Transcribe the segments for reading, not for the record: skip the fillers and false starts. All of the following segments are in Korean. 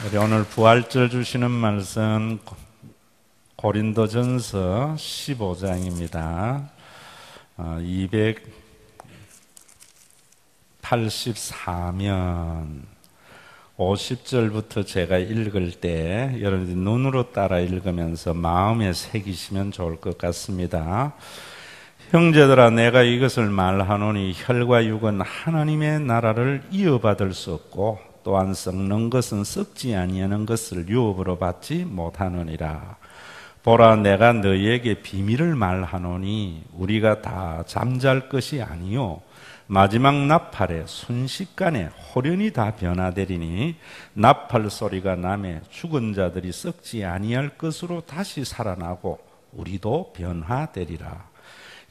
우리 오늘 부활절 주시는 말씀 고린도전서 15장입니다. 284면 50절부터 제가 읽을 때 여러분들이 눈으로 따라 읽으면서 마음에 새기시면 좋을 것 같습니다. 형제들아, 내가 이것을 말하노니 혈과 육은 하나님의 나라를 이어받을 수 없고 또한 썩는 것은 썩지 아니하는 것을 유업으로 받지 못하느니라. 보라, 내가 너희에게 비밀을 말하노니 우리가 다 잠잘 것이 아니요 마지막 나팔에 순식간에 호련히 다 변화되리니 나팔 소리가 나매 죽은 자들이 썩지 아니할 것으로 다시 살아나고 우리도 변화되리라.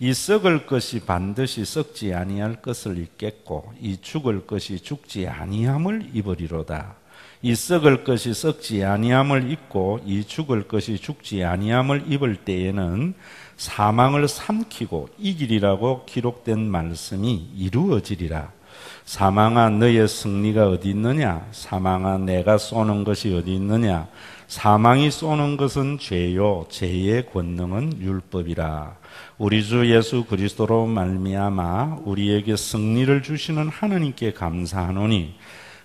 이 썩을 것이 반드시 썩지 아니할 것을 입겠고 이 죽을 것이 죽지 아니함을 입으리로다. 이 썩을 것이 썩지 아니함을 입고 이 죽을 것이 죽지 아니함을 입을 때에는 사망을 삼키고 이기리라고 기록된 말씀이 이루어지리라. 사망아, 너의 승리가 어디 있느냐? 사망아, 내가 쏘는 것이 어디 있느냐? 사망이 쏘는 것은 죄요 죄의 권능은 율법이라. 우리 주 예수 그리스도로 말미암아 우리에게 승리를 주시는 하느님께 감사하노니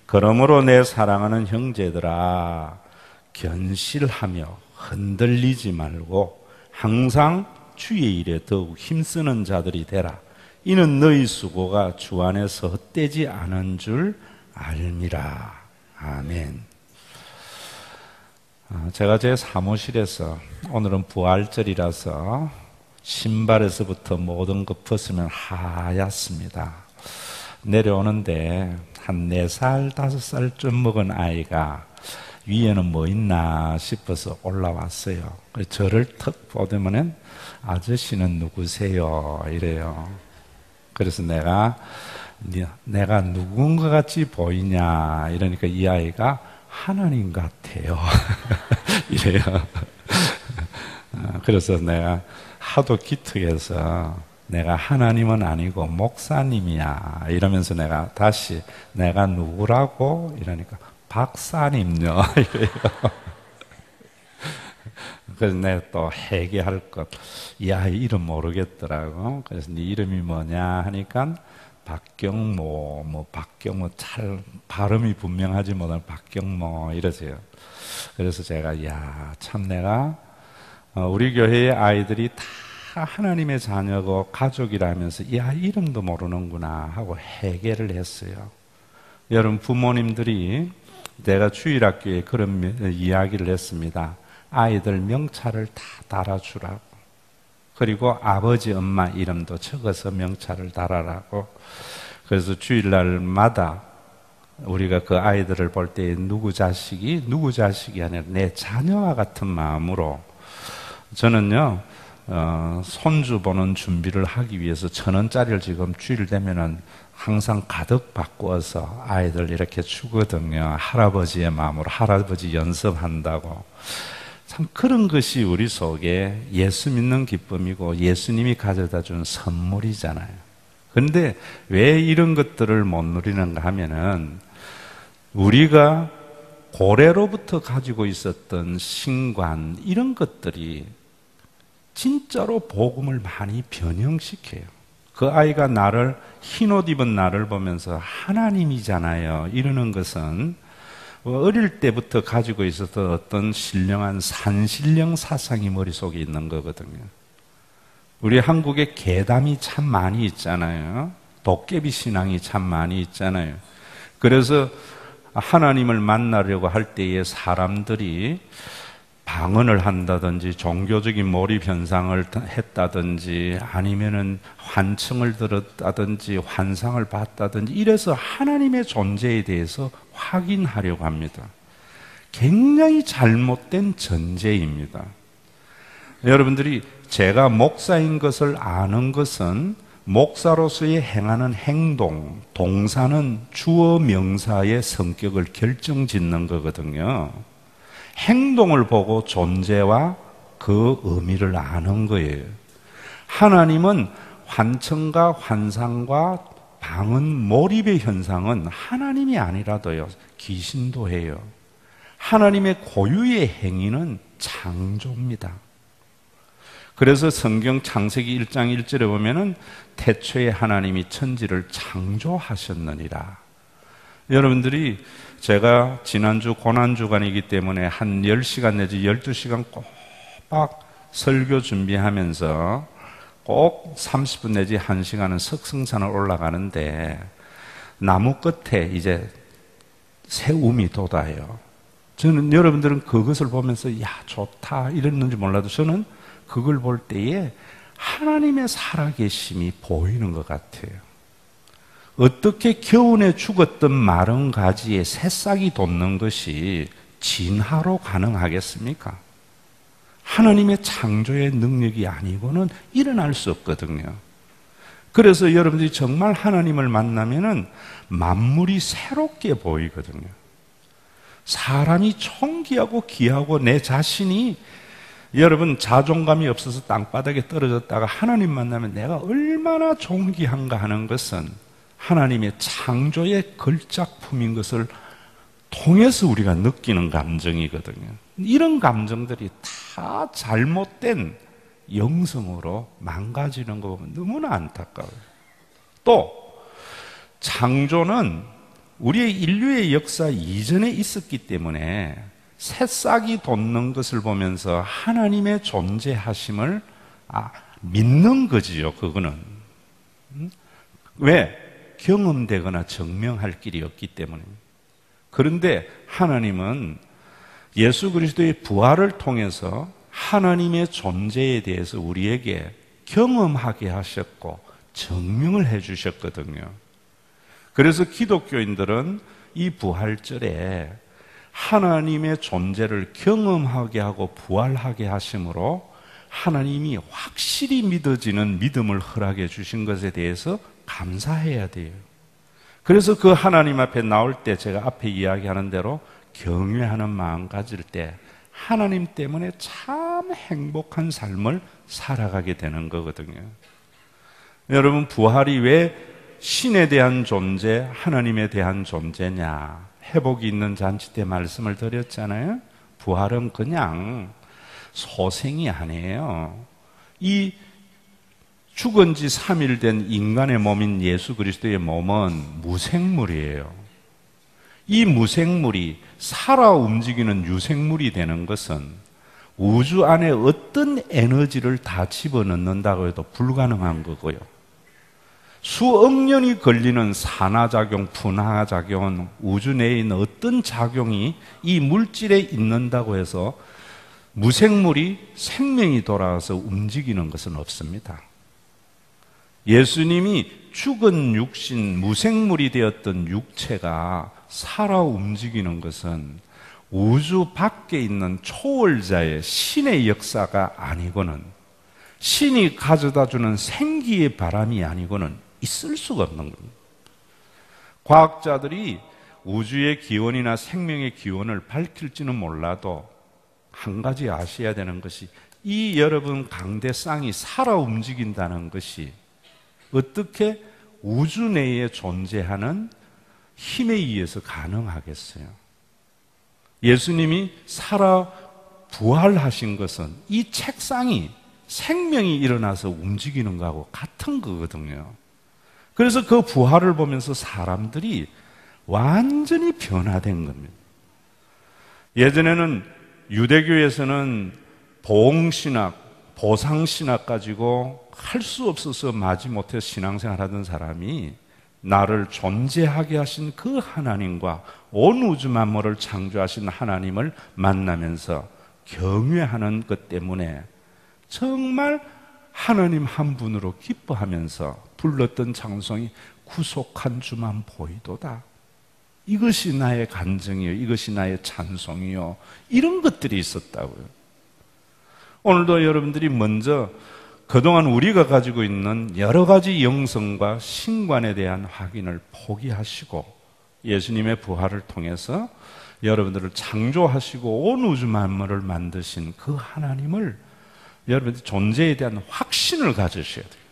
그러므로 내 사랑하는 형제들아, 견실하며 흔들리지 말고 항상 주의 일에 더욱 힘쓰는 자들이 되라. 이는 너희 수고가 주 안에서 헛되지 않은 줄 알미라. 아멘. 제가 제 사무실에서 오늘은 부활절이라서 신발에서부터 모든 것 벗으면 하얗습니다. 내려오는데 한 4살, 5살쯤 먹은 아이가 위에는 뭐 있나 싶어서 올라왔어요. 저를 턱 보더니 아저씨는 누구세요? 이래요. 그래서 내가 누군가 같이 보이냐? 이러니까 이 아이가 하나님 같아요. 이래요. 그래서 내가 하도 기특해서 내가 하나님은 아니고 목사님이야 이러면서 내가 다시 내가 누구라고? 이러니까 박사님요. 이래요. 그래서 내가 또 회개할 것, 이 아이 이름 모르겠더라고. 그래서 네 이름이 뭐냐 하니까 박경모, 박경모, 잘 발음이 분명하지 못한 박경모 이러세요. 그래서 제가 참 내가 우리 교회의 아이들이 다 하나님의 자녀고 가족이라면서 이 아이 이름도 모르는구나 하고 회개를 했어요. 여러분, 부모님들이 내가 주일학교에 그런 이야기를 했습니다. 아이들 명찰을 다 달아주라고. 그리고 아버지, 엄마 이름도 적어서 명찰을 달아라고. 그래서 주일날마다 우리가 그 아이들을 볼 때 누구 자식이 아니라 내 자녀와 같은 마음으로 저는요, 손주 보는 준비를 하기 위해서 1,000원짜리를 지금 주일 되면은 항상 가득 바꾸어서 아이들 이렇게 주거든요. 할아버지의 마음으로 할아버지 연습한다고. 참 그런 것이 우리 속에 예수 믿는 기쁨이고 예수님이 가져다 준 선물이잖아요. 그런데 왜 이런 것들을 못 누리는가 하면은 우리가 고래로부터 가지고 있었던 신관 이런 것들이 진짜로 복음을 많이 변형시켜요. 그 아이가 흰옷 입은 나를 보면서 하나님이잖아요 이러는 것은 어릴 때부터 가지고 있었던 어떤 신령한 산신령 사상이 머릿속에 있는 거거든요. 우리 한국에 괴담이 참 많이 있잖아요. 도깨비 신앙이 참 많이 있잖아요. 그래서 하나님을 만나려고 할 때에 사람들이 방언을 한다든지 종교적인 몰입 현상을 했다든지 아니면은 환청을 들었다든지 환상을 봤다든지 이래서 하나님의 존재에 대해서 확인하려고 합니다. 굉장히 잘못된 전제입니다. 여러분들이 제가 목사인 것을 아는 것은 목사로서의 행하는 행동, 동사는 주어 명사의 성격을 결정짓는 거거든요. 행동을 보고 존재와 그 의미를 아는 거예요. 하나님은 환청과 환상과 방언 몰입의 현상은 하나님이 아니라도요, 귀신도 해요. 하나님의 고유의 행위는 창조입니다. 그래서 성경 창세기 1장 1절에 보면은 태초에 하나님이 천지를 창조하셨느니라. 여러분들이 제가 지난주 고난주간이기 때문에 한 10시간 내지 12시간 꼬박 설교 준비하면서 꼭 30분 내지 1시간은 석승산을 올라가는데 나무 끝에 이제 새움이 돋아요. 저는 여러분들은 그것을 보면서 야 좋다 이랬는지 몰라도 저는 그걸 볼 때에 하나님의 살아계심이 보이는 것 같아요. 어떻게 겨우내 죽었던 마른 가지에 새싹이 돋는 것이 진화로 가능하겠습니까? 하나님의 창조의 능력이 아니고는 일어날 수 없거든요. 그래서 여러분들이 정말 하나님을 만나면은 만물이 새롭게 보이거든요. 사람이 총기하고 귀하고 내 자신이 여러분 자존감이 없어서 땅바닥에 떨어졌다가 하나님 만나면 내가 얼마나 존귀한가 하는 것은 하나님의 창조의 걸작품인 것을 통해서 우리가 느끼는 감정이거든요. 이런 감정들이 다 잘못된 영성으로 망가지는 거 보면 너무나 안타까워요. 또 창조는 우리의 인류의 역사 이전에 있었기 때문에 새싹이 돋는 것을 보면서 하나님의 존재하심을 믿는 거지요. 그거는 왜? 경험되거나 증명할 길이 없기 때문입니다. 그런데 하나님은 예수 그리스도의 부활을 통해서 하나님의 존재에 대해서 우리에게 경험하게 하셨고 증명을 해 주셨거든요. 그래서 기독교인들은 이 부활절에 하나님의 존재를 경험하게 하고 부활하게 하심으로 하나님이 확실히 믿어지는 믿음을 허락해 주신 것에 대해서 감사해야 돼요. 그래서 그 하나님 앞에 나올 때 제가 앞에 이야기하는 대로 경외하는 마음 가질 때 하나님 때문에 참 행복한 삶을 살아가게 되는 거거든요. 여러분, 부활이 왜 신에 대한 존재, 하나님에 대한 존재냐? 회복이 있는 잔치 때 말씀을 드렸잖아요. 부활은 그냥 소생이 아니에요. 이 죽은 지 3일 된 인간의 몸인 예수 그리스도의 몸은 무생물이에요. 이 무생물이 살아 움직이는 유생물이 되는 것은 우주 안에 어떤 에너지를 다 집어넣는다고 해도 불가능한 거고요. 수억 년이 걸리는 산화작용, 분화작용은 우주 내에 있는 어떤 작용이 이 물질에 있는다고 해서 무생물이 생명이 돌아와서 움직이는 것은 없습니다. 예수님이 죽은 육신, 무생물이 되었던 육체가 살아 움직이는 것은 우주 밖에 있는 초월자의 신의 역사가 아니고는 신이 가져다주는 생기의 바람이 아니고는 있을 수가 없는 겁니다. 과학자들이 우주의 기원이나 생명의 기원을 밝힐지는 몰라도 한 가지 아셔야 되는 것이 이 여러분 강대상이 살아 움직인다는 것이 어떻게 우주 내에 존재하는 힘에 의해서 가능하겠어요? 예수님이 살아 부활하신 것은 이 책상이 생명이 일어나서 움직이는 거하고 같은 거거든요. 그래서 그 부활을 보면서 사람들이 완전히 변화된 겁니다. 예전에는 유대교에서는 보응신학, 보상신학 가지고 할 수 없어서 마지못해 신앙생활 하던 사람이 나를 존재하게 하신 그 하나님과 온 우주 만물을 창조하신 하나님을 만나면서 경외하는 것 때문에 정말 하나님 한 분으로 기뻐하면서 불렀던 찬송이 구속한 주만 보이도다. 이것이 나의 간증이요, 이것이 나의 찬송이요, 이런 것들이 있었다고요. 오늘도 여러분들이 먼저 그동안 우리가 가지고 있는 여러 가지 영성과 신관에 대한 확인을 포기하시고 예수님의 부활을 통해서 여러분들을 창조하시고 온 우주 만물을 만드신 그 하나님을 여러분들 존재에 대한 확신을 가지셔야 돼요.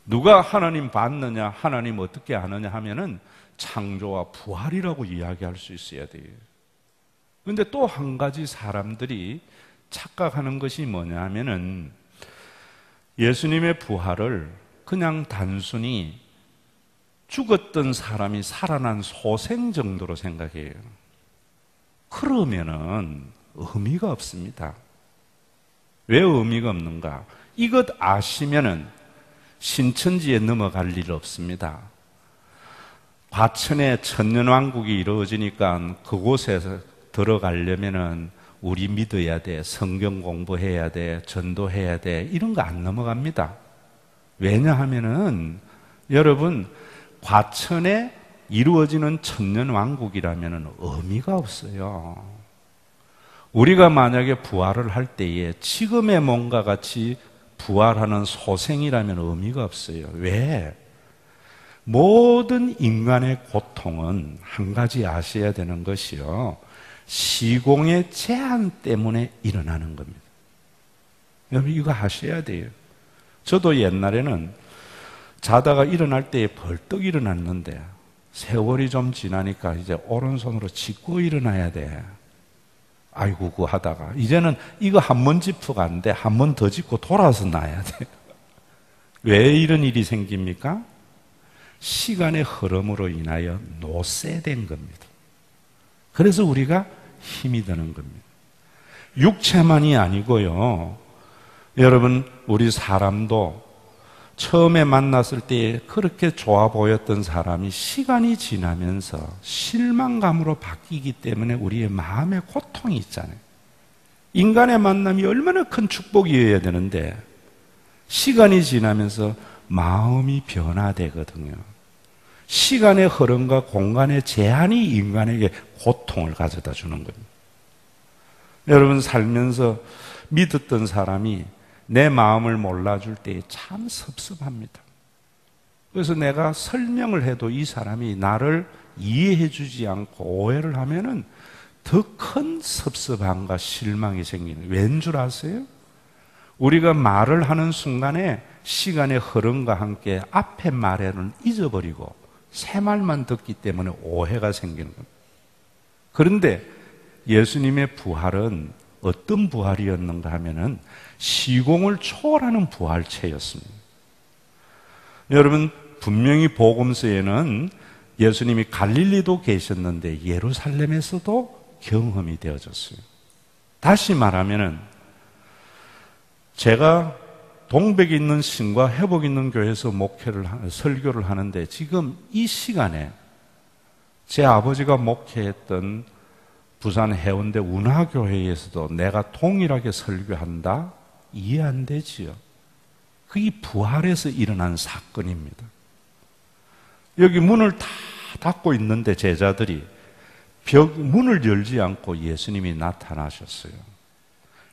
누가 하나님 봤느냐, 하나님 어떻게 아느냐 하면은 창조와 부활이라고 이야기할 수 있어야 돼요. 그런데 또 한 가지 사람들이 착각하는 것이 뭐냐 하면은 예수님의 부활을 그냥 단순히 죽었던 사람이 살아난 소생 정도로 생각해요. 그러면은 의미가 없습니다. 왜 의미가 없는가? 이것 아시면은 신천지에 넘어갈 일 없습니다. 과천에 천년왕국이 이루어지니까 그곳에서 들어가려면은 우리 믿어야 돼, 성경 공부해야 돼, 전도해야 돼, 이런 거 안 넘어갑니다. 왜냐하면은 여러분 과천에 이루어지는 천년왕국이라면은 의미가 없어요. 우리가 만약에 부활을 할 때에 지금의 몸과 같이 부활하는 소생이라면 의미가 없어요. 왜? 모든 인간의 고통은 한 가지 아셔야 되는 것이요, 시공의 제한 때문에 일어나는 겁니다. 여러분 이거 아셔야 돼요. 저도 옛날에는 자다가 일어날 때에 벌떡 일어났는데 세월이 좀 지나니까 이제 오른손으로 짚고 일어나야 돼. 아이고 그거 하다가 이제는 이거 한 번 짚어가 안 돼. 한 번 더 짚고 돌아서 놔야 돼. 왜 이런 일이 생깁니까? 시간의 흐름으로 인하여 노쇠된 겁니다. 그래서 우리가 힘이 드는 겁니다. 육체만이 아니고요, 여러분 우리 사람도 처음에 만났을 때 그렇게 좋아 보였던 사람이 시간이 지나면서 실망감으로 바뀌기 때문에 우리의 마음에 고통이 있잖아요. 인간의 만남이 얼마나 큰 축복이어야 되는데 시간이 지나면서 마음이 변화되거든요. 시간의 흐름과 공간의 제한이 인간에게 고통을 가져다 주는 겁니다. 여러분 살면서 믿었던 사람이 내 마음을 몰라줄 때 참 섭섭합니다. 그래서 내가 설명을 해도 이 사람이 나를 이해해 주지 않고 오해를 하면은 더 큰 섭섭함과 실망이 생기는, 왠 줄 아세요? 우리가 말을 하는 순간에 시간의 흐름과 함께 앞에 말에는 잊어버리고 새 말만 듣기 때문에 오해가 생기는 겁니다. 그런데 예수님의 부활은 어떤 부활이었는가 하면은 시공을 초월하는 부활체였습니다. 여러분 분명히 복음서에는 예수님이 갈릴리도 계셨는데 예루살렘에서도 경험이 되어졌어요. 다시 말하면은 제가 동백에 있는 신과 회복 있는 교회에서 설교를 하는데 지금 이 시간에 제 아버지가 목회했던 부산 해운대 운하교회에서도 내가 동일하게 설교한다? 이해 안 되지요. 그게 부활에서 일어난 사건입니다. 여기 문을 다 닫고 있는데 제자들이 문을 열지 않고 예수님이 나타나셨어요.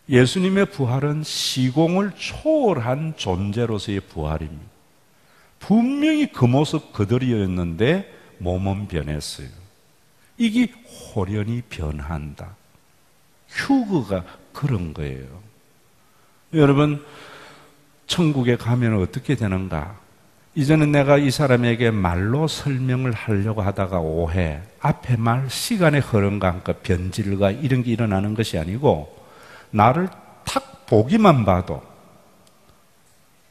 예수님의 부활은 시공을 초월한 존재로서의 부활입니다. 분명히 그 모습 그대로였는데 몸은 변했어요. 이게 홀연히 변한다. 휴거가 그런 거예요. 여러분 천국에 가면 어떻게 되는가? 이제는 내가 이 사람에게 말로 설명을 하려고 하다가 오해, 앞에 말, 시간의 흐름과 함께 변질과 이런 게 일어나는 것이 아니고 나를 탁 보기만 봐도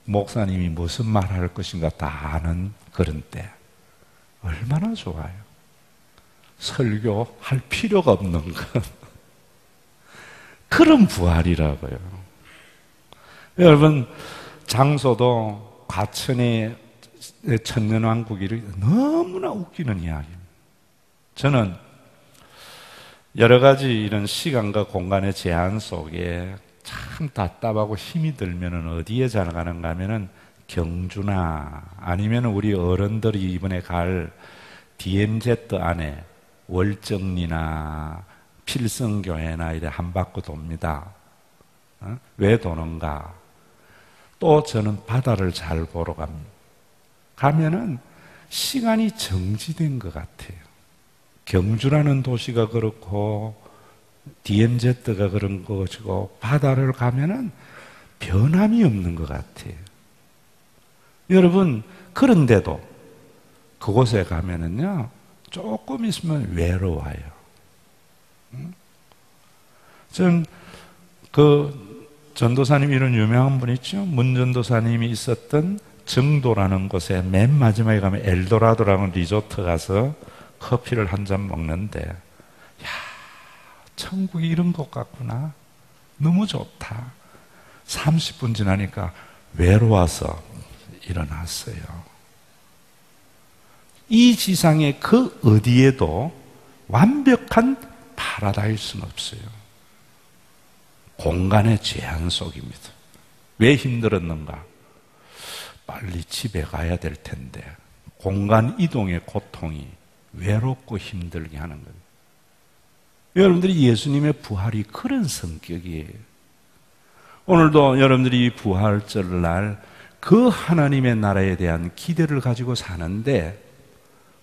목사님이 무슨 말 할 것인가 다 아는 그런 때 얼마나 좋아요. 설교할 필요가 없는 것. 그런 부활이라고요. 여러분 장소도 과천의 천년왕국이 너무나 웃기는 이야기입니다. 저는 여러 가지 이런 시간과 공간의 제한 속에 참 답답하고 힘이 들면은 어디에 잘 가는가 하면은 경주나 아니면 우리 어른들이 이번에 갈 DMZ 안에 월정리나 필성교회나 이래 한 바퀴 돕니다. 왜 도는가? 또 저는 바다를 잘 보러 갑니다. 가면은 시간이 정지된 것 같아요. 경주라는 도시가 그렇고 DMZ가 그런 것이고 바다를 가면은 변함이 없는 것 같아요. 여러분 그런데도 그곳에 가면은요 조금 있으면 외로워요. 전 전도사님 이런 유명한 분 있죠? 문전도사님이 있었던 정도라는 곳에 맨 마지막에 가면 엘도라도라는 리조트 가서 커피를 한 잔 먹는데, 야, 천국이 이런 것 같구나. 너무 좋다. 30분 지나니까 외로워서 일어났어요. 이 지상의 그 어디에도 완벽한 파라다이스는 없어요. 공간의 제한 속입니다. 왜 힘들었는가? 빨리 집에 가야 될 텐데 공간 이동의 고통이 외롭고 힘들게 하는 거예요. 여러분들이 예수님의 부활이 그런 성격이에요. 오늘도 여러분들이 이 부활절날 그 하나님의 나라에 대한 기대를 가지고 사는데,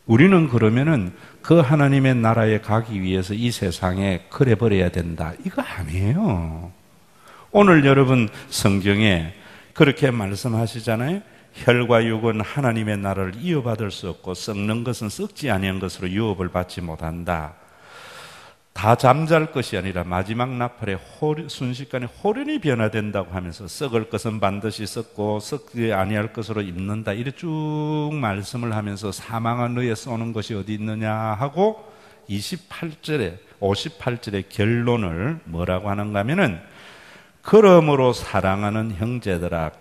우리는 그러면은 그 하나님의 나라에 가기 위해서 이 세상에 그래버려야 된다, 이거 아니에요. 오늘 여러분 성경에 그렇게 말씀하시잖아요. 혈과 육은 하나님의 나라를 이어받을 수 없고 썩는 것은 썩지 아니한 것으로 유업을 받지 못한다. 다 잠잘 것이 아니라 마지막 나팔에 순식간에 호련히 변화된다고 하면서 썩을 것은 반드시 썩고 썩지 아니할 것으로 입는다, 이렇게 쭉 말씀을 하면서 사망한 너에 쏘는 것이 어디 있느냐 하고 58절의 결론을 뭐라고 하는가 하면은, 그러므로 사랑하는 형제들아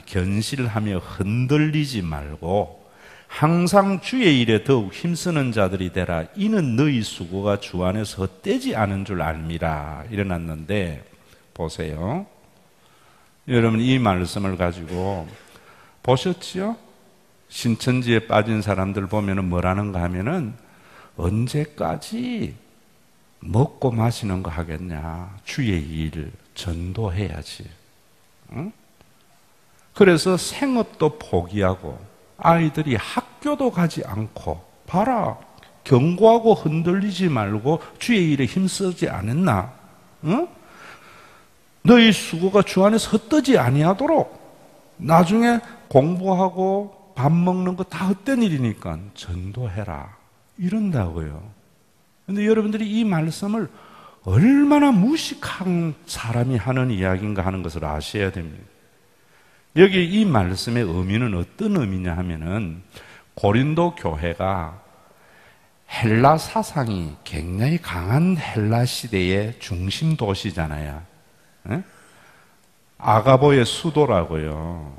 견실하며 흔들리지 말고 항상 주의 일에 더욱 힘쓰는 자들이 되라. 이는 너희 수고가 주 안에서 헛되지 않은 줄 알미라. 이래놨는데, 보세요. 여러분 이 말씀을 가지고 보셨지요? 신천지에 빠진 사람들 보면은 뭐라는가 하면은, 언제까지 먹고 마시는 거 하겠냐. 주의 일 전도해야지. 응? 그래서 생업도 포기하고 아이들이 학교도 가지 않고, 봐라, 경고하고 흔들리지 말고 주의 일에 힘쓰지 않았나? 응? 너희 수고가 주 안에서 헛되지 아니하도록 나중에 공부하고 밥 먹는 거 다 헛된 일이니까 전도해라, 이런다고요. 그런데 여러분들이 이 말씀을 얼마나 무식한 사람이 하는 이야기인가 하는 것을 아셔야 됩니다. 여기 이 말씀의 의미는 어떤 의미냐 하면은, 고린도 교회가 헬라 사상이 굉장히 강한 헬라 시대의 중심 도시잖아요. 에? 아가보의 수도라고요.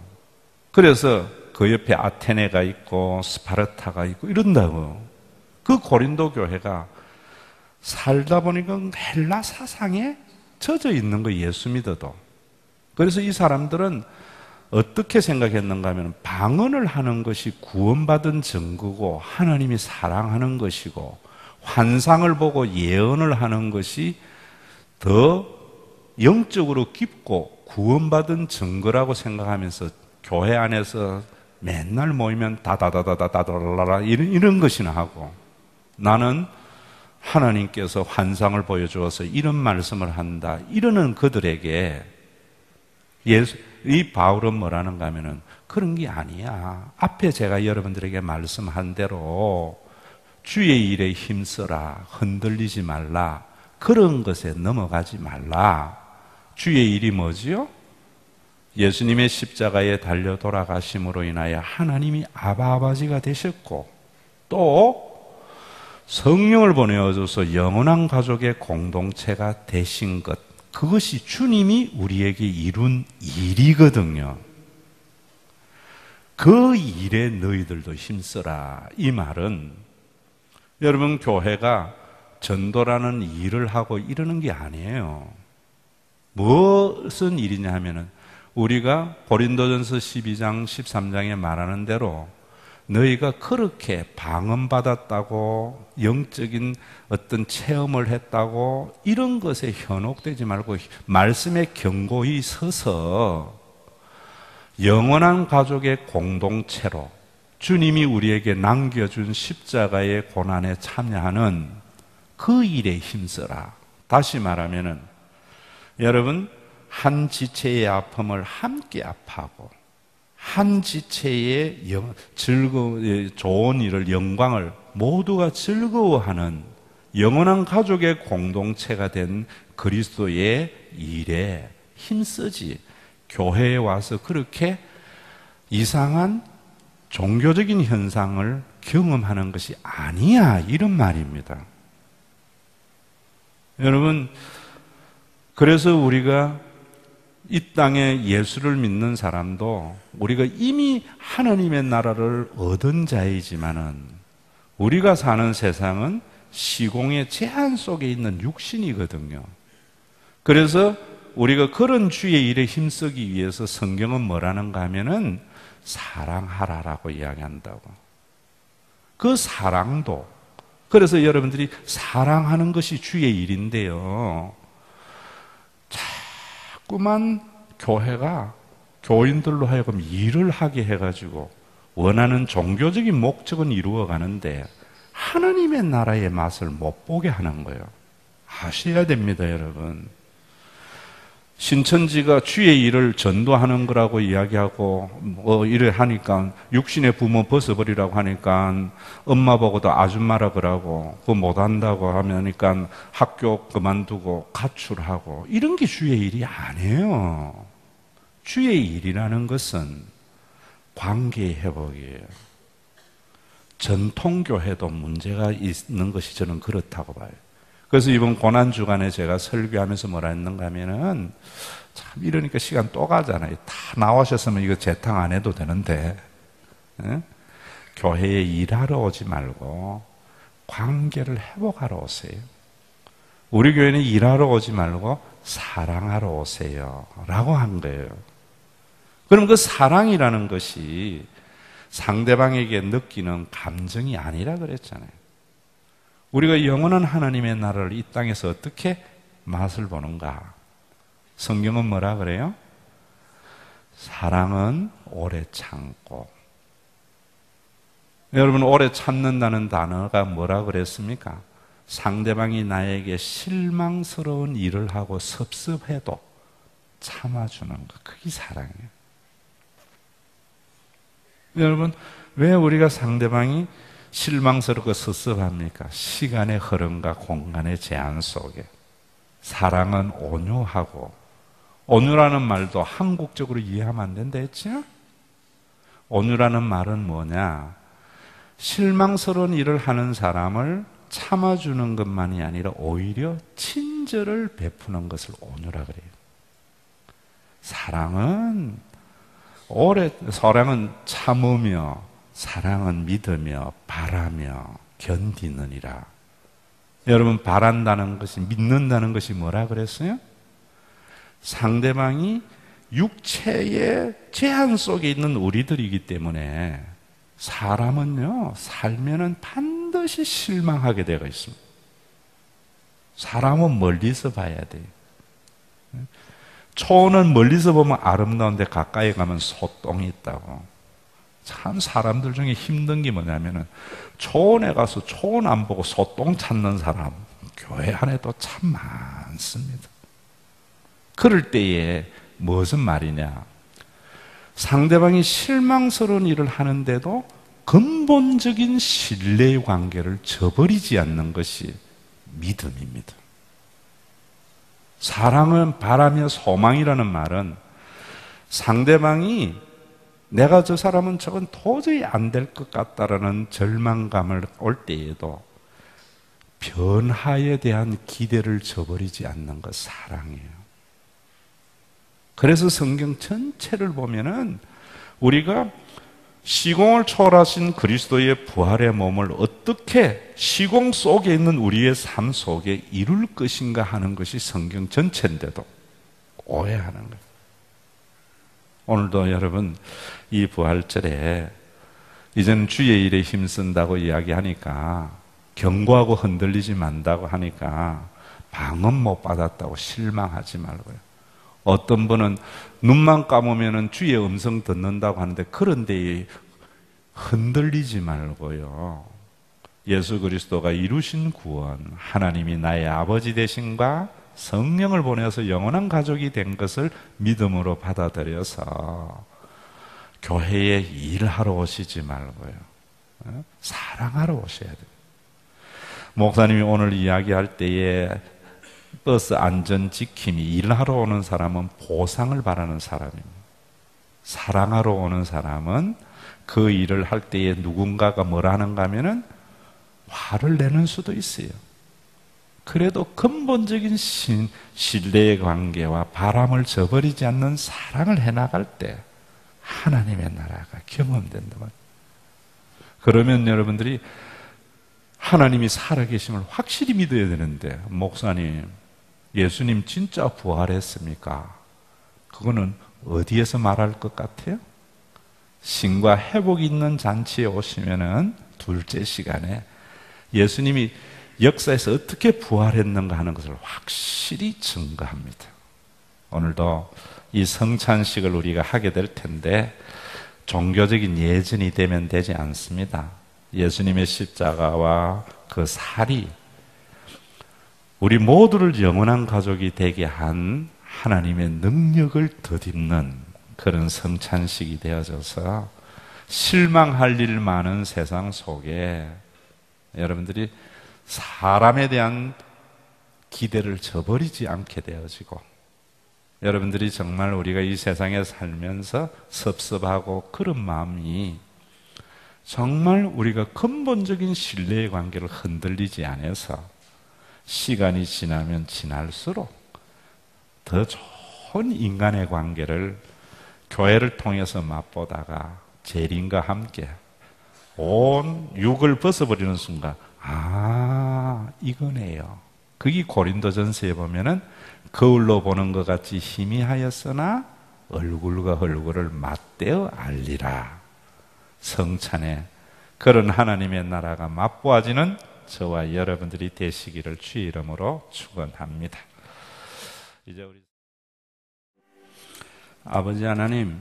그래서 그 옆에 아테네가 있고 스파르타가 있고 이런다고. 그 고린도 교회가 살다 보니까 헬라 사상에 젖어 있는 거, 예수 믿어도. 그래서 이 사람들은 어떻게 생각했는가 하면, 방언을 하는 것이 구원받은 증거고 하나님이 사랑하는 것이고, 환상을 보고 예언을 하는 것이 더 영적으로 깊고 구원받은 증거라고 생각하면서 교회 안에서 맨날 모이면 다다다다다다라라 이런 것이나 하고, 나는 하나님께서 환상을 보여주어서 이런 말씀을 한다, 이러는 그들에게 이 바울은 뭐라는가 하면은, 그런 게 아니야. 앞에 제가 여러분들에게 말씀한 대로 주의 일에 힘써라, 흔들리지 말라, 그런 것에 넘어가지 말라. 주의 일이 뭐지요? 예수님의 십자가에 달려 돌아가심으로 인하여 하나님이 아버지가 되셨고, 또 성령을 보내어줘서 영원한 가족의 공동체가 되신 것, 그것이 주님이 우리에게 이룬 일이거든요. 그 일에 너희들도 힘써라. 이 말은 여러분 교회가 전도라는 일을 하고 이러는 게 아니에요. 무슨 일이냐 하면은, 우리가 고린도전서 12장 13장에 말하는 대로 너희가 그렇게 방언받았다고 영적인 어떤 체험을 했다고 이런 것에 현혹되지 말고 말씀의 경고에 서서 영원한 가족의 공동체로 주님이 우리에게 남겨준 십자가의 고난에 참여하는 그 일에 힘써라. 다시 말하면은, 여러분, 한 지체의 아픔을 함께 아파하고 한 지체의 좋은 일을, 영광을 모두가 즐거워하는 영원한 가족의 공동체가 된 그리스도의 일에 힘쓰지. 교회에 와서 그렇게 이상한 종교적인 현상을 경험하는 것이 아니야, 이런 말입니다. 여러분, 그래서 우리가 이 땅에 예수를 믿는 사람도 우리가 이미 하나님의 나라를 얻은 자이지만은 우리가 사는 세상은 시공의 제한 속에 있는 육신이거든요. 그래서 우리가 그런 주의 일에 힘쓰기 위해서 성경은 뭐라는가 하면은 사랑하라라고 이야기한다고. 그 사랑도, 그래서 여러분들이 사랑하는 것이 주의 일인데요, 자꾸만 교회가 교인들로 하여금 일을 하게 해가지고 원하는 종교적인 목적은 이루어가는데 하나님의 나라의 맛을 못 보게 하는 거예요. 아셔야 됩니다, 여러분. 신천지가 주의 일을 전도하는 거라고 이야기하고 이래 하니까 육신의 부모 벗어버리라고 하니까 엄마 보고도 아줌마라 그러고 그거 못한다고 하니까 학교 그만두고 가출하고 이런 게 주의 일이 아니에요. 주의 일이라는 것은 관계의 회복이에요. 전통교회도 문제가 있는 것이 저는 그렇다고 봐요. 그래서 이번 고난주간에 제가 설교하면서 뭐라 했는가 하면은, 참 이러니까 시간 또 가잖아요. 다 나오셨으면 이거 재탕 안 해도 되는데, 교회에 일하러 오지 말고 관계를 회복하러 오세요. 우리 교회는 일하러 오지 말고 사랑하러 오세요 라고 한 거예요. 그럼 그 사랑이라는 것이 상대방에게 느끼는 감정이 아니라 그랬잖아요. 우리가 영원한 하나님의 나라를 이 땅에서 어떻게 맛을 보는가? 성경은 뭐라 그래요? 사랑은 오래 참고. 여러분, 오래 참는다는 단어가 뭐라 그랬습니까? 상대방이 나에게 실망스러운 일을 하고 섭섭해도 참아주는 것, 그게 사랑이에요. 여러분, 왜 우리가 상대방이 실망스럽고 섭섭합니까? 시간의 흐름과 공간의 제한 속에. 사랑은 온유하고, 온유라는 말도 한국적으로 이해하면 안 된다 했죠? 온유라는 말은 뭐냐? 실망스러운 일을 하는 사람을 참아주는 것만이 아니라 오히려 친절을 베푸는 것을 온유라 그래요. 사랑은 참으며, 사랑은 믿으며 바라며 견디느니라. 여러분, 바란다는 것이, 믿는다는 것이 뭐라 그랬어요? 상대방이 육체의 제한 속에 있는 우리들이기 때문에 사람은요, 살면은 반드시 실망하게 되어 있습니다. 사람은 멀리서 봐야 돼요. 초는 멀리서 보면 아름다운데 가까이 가면 소똥이 있다고. 참 사람들 중에 힘든 게 뭐냐면은 초원에 가서 초원 안 보고 소똥 찾는 사람 교회 안에도 참 많습니다. 그럴 때에 무슨 말이냐? 상대방이 실망스러운 일을 하는데도 근본적인 신뢰의 관계를 저버리지 않는 것이 믿음입니다. 사랑은 바라며 소망이라는 말은 상대방이 내가 저 사람은 저건 도저히 안 될 것 같다라는 절망감을 올 때에도 변화에 대한 기대를 저버리지 않는 것, 사랑이에요. 그래서 성경 전체를 보면은 우리가 시공을 초월하신 그리스도의 부활의 몸을 어떻게 시공 속에 있는 우리의 삶 속에 이룰 것인가 하는 것이 성경 전체인데도 오해하는 거예요. 오늘도 여러분, 이 부활절에 이제는 주의 일에 힘쓴다고 이야기하니까, 경고하고 흔들리지 말다고 하니까 방언 못 받았다고 실망하지 말고요. 어떤 분은 눈만 감으면 주의 음성 듣는다고 하는데 그런 데에 흔들리지 말고요. 예수 그리스도가 이루신 구원, 하나님이 나의 아버지 되심과 성령을 보내서 영원한 가족이 된 것을 믿음으로 받아들여서 교회에 일하러 오시지 말고요. 사랑하러 오셔야 돼요. 목사님이 오늘 이야기할 때에 버스 안전지킴이, 일하러 오는 사람은 보상을 바라는 사람입니다. 사랑하러 오는 사람은 그 일을 할 때에 누군가가 뭐라 하는가 하면은 화를 내는 수도 있어요. 그래도 근본적인 신뢰의 관계와 바람을 저버리지 않는 사랑을 해나갈 때 하나님의 나라가 경험된다 말이에요. 그러면 여러분들이 하나님이 살아계심을 확실히 믿어야 되는데, 목사님, 예수님 진짜 부활했습니까? 그거는 어디에서 말할 것 같아요? 신과 회복이 있는 잔치에 오시면은 둘째 시간에 예수님이 역사에서 어떻게 부활했는가 하는 것을 확실히 증거합니다. 오늘도 이 성찬식을 우리가 하게 될 텐데 종교적인 예전이 되면 되지 않습니다. 예수님의 십자가와 그 살이 우리 모두를 영원한 가족이 되게 한 하나님의 능력을 덧입는 그런 성찬식이 되어져서 실망할 일 많은 세상 속에 여러분들이 사람에 대한 기대를 저버리지 않게 되어지고, 여러분들이 정말 우리가 이 세상에 살면서 섭섭하고 그런 마음이 정말 우리가 근본적인 신뢰의 관계를 흔들리지 않아서 시간이 지나면 지날수록 더 좋은 인간의 관계를 교회를 통해서 맛보다가 재림과 함께 온 육을 벗어버리는 순간, 이거네요. 그게 고린도전서에 보면은 거울로 보는 것 같이 희미하였으나 얼굴과 얼굴을 맞대어 알리라. 성찬에 그런 하나님의 나라가 맛보아지는 저와 여러분들이 되시기를 주의 이름으로 축원합니다. 이제 우리 아버지 하나님,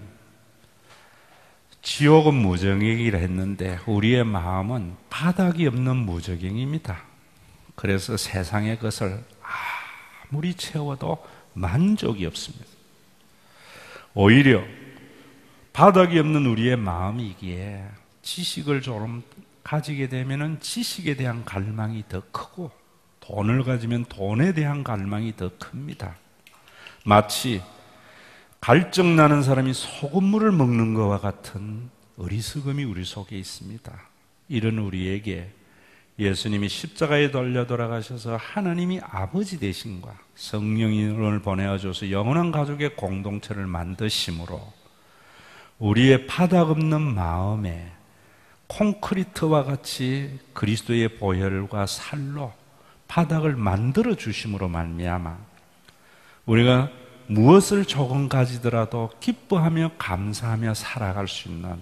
지옥은 무정행이라 했는데 우리의 마음은 바닥이 없는 무정행입니다. 그래서 세상의 것을 아무리 채워도 만족이 없습니다. 오히려 바닥이 없는 우리의 마음이기에 지식을 좀 가지게 되면 지식에 대한 갈망이 더 크고, 돈을 가지면 돈에 대한 갈망이 더 큽니다. 마치 갈증나는 사람이 소금물을 먹는 것과 같은 어리석음이 우리 속에 있습니다. 이런 우리에게 예수님이 십자가에 달려 돌아가셔서 하나님이 아버지 되신과 성령을 보내어줘서 영원한 가족의 공동체를 만드심으로 우리의 바닥 없는 마음에 콘크리트와 같이 그리스도의 보혈과 살로 바닥을 만들어 주심으로 말미암아 우리가 무엇을 조금 가지더라도 기뻐하며 감사하며 살아갈 수 있는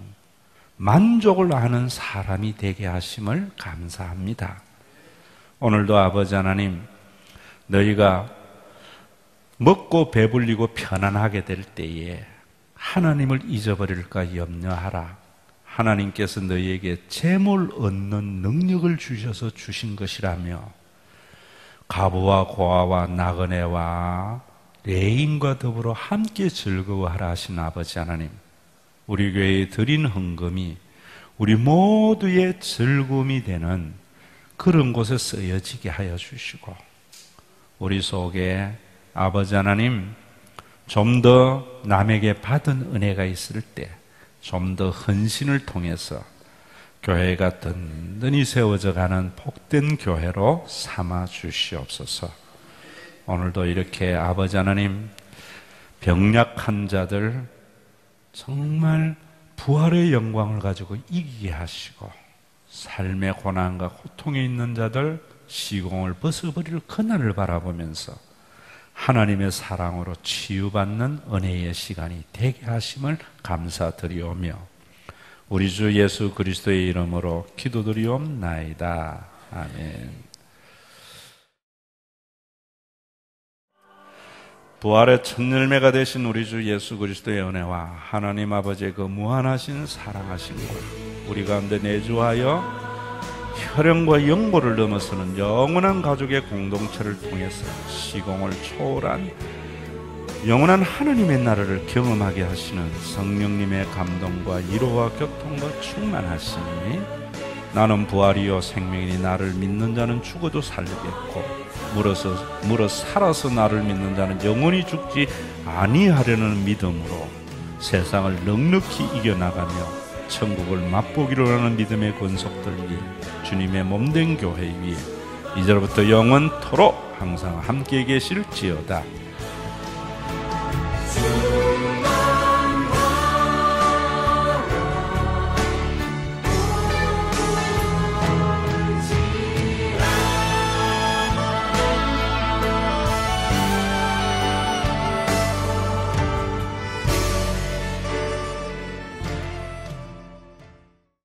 만족을 아는 사람이 되게 하심을 감사합니다. 오늘도 아버지 하나님, 너희가 먹고 배불리고 편안하게 될 때에 하나님을 잊어버릴까 염려하라. 하나님께서 너희에게 재물 얻는 능력을 주셔서 주신 것이라며 가부와 고아와 나그네와 레인과 더불어 함께 즐거워하라 하신 아버지 하나님, 우리 교회에 드린 헌금이 우리 모두의 즐거움이 되는 그런 곳에 쓰여지게 하여 주시고, 우리 속에 아버지 하나님 좀 더 남에게 받은 은혜가 있을 때 좀 더 헌신을 통해서 교회가 든든히 세워져 가는 복된 교회로 삼아 주시옵소서. 오늘도 이렇게 아버지 하나님, 병약한 자들 정말 부활의 영광을 가지고 이기게 하시고, 삶의 고난과 고통에 있는 자들 시공을 벗어버릴 그날을 바라보면서 하나님의 사랑으로 치유받는 은혜의 시간이 되게 하심을 감사드리오며 우리 주 예수 그리스도의 이름으로 기도드리옵나이다. 아멘. 부활의 첫 열매가 되신 우리 주 예수 그리스도의 은혜와 하나님 아버지의 그 무한하신 사랑하심과 우리 가운데 내주하여 혈연과 영고를 넘어서는 영원한 가족의 공동체를 통해서 시공을 초월한 영원한 하나님의 나라를 경험하게 하시는 성령님의 감동과 위로와 교통과 충만하심이 나는 부활이요 생명이니 나를 믿는 자는 죽어도 살리겠고 물어 살아서 나를 믿는 자는 영원히 죽지 아니하려는 믿음으로 세상을 넉넉히 이겨나가며 천국을 맛보기로 하는 믿음의 권속들 위에 주님의 몸된 교회 위에 이제부터 영원토록 항상 함께 계실지어다.